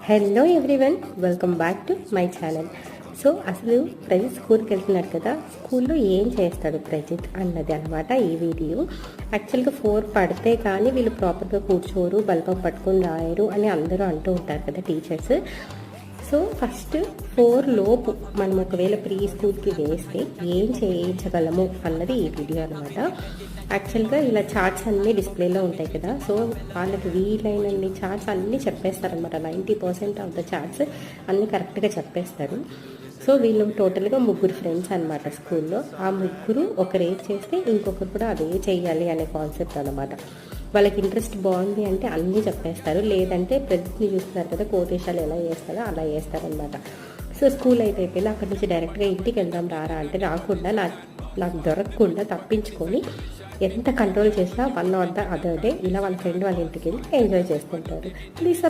Hello everyone, welcome back to my channel. So అసలు ప్రజిత్ స్కూల్కి వెళ్తున్నాడు కదా, స్కూల్లో ఏం చేస్తాడు ప్రజిత్ అన్నది అనమాట ఈ వీడియో. యాక్చువల్గా 4 పడితే కానీ వీళ్ళు ప్రాపర్గా కూర్చోరు, బల్బం పట్టుకొని రాయరు అని అందరూ అంటూ ఉంటారు కదా టీచర్స్. సో ఫస్ట్ 4 లోపు మనం ఒకవేళ ప్రీ స్కూల్కి వేస్తే ఏం చేయించగలము అన్నది ఈ వీడియో అనమాట. యాక్చువల్గా ఇలా చార్ట్స్ అన్నీ డిస్ప్లేలో ఉంటాయి కదా, సో వాళ్ళకి వీలైనన్ని చార్ట్స్ అన్నీ చెప్పేస్తారనమాట. 90% ఆఫ్ ద చార్ట్స్ అన్నీ కరెక్ట్గా చెప్పేస్తారు. సో వీళ్ళు టోటల్గా 3 ఫ్రెండ్స్ అనమాట స్కూల్లో. ఆ 3 ఒకరు ఏది చేస్తే ఇంకొకరు కూడా అదే చేయాలి అనే కాన్సెప్ట్ అనమాట. వాళ్ళకి ఇంట్రెస్ట్ బాగుంది అంటే అన్నీ చెప్పేస్తారు, లేదంటే ప్రతిని చూస్తున్నారు కదా కోటేశాలు ఎలా చేస్తారో అలా చేస్తారనమాట. సో స్కూల్ అయిపోయింది, అక్కడి నుంచి డైరెక్ట్గా ఇంటికి వెళ్దాం రారా అంటే రాకుండా నాకు దొరకకుండా తప్పించుకొని ఎంత కంట్రోల్ చేసినా 1 ఆర్ ద అదర్ డే ఇలా వాళ్ళ ఫ్రెండ్ వాళ్ళ ఇంటికి వెళ్ళి ఎంజాయ్ చేస్తుంటారు. ప్లీజ్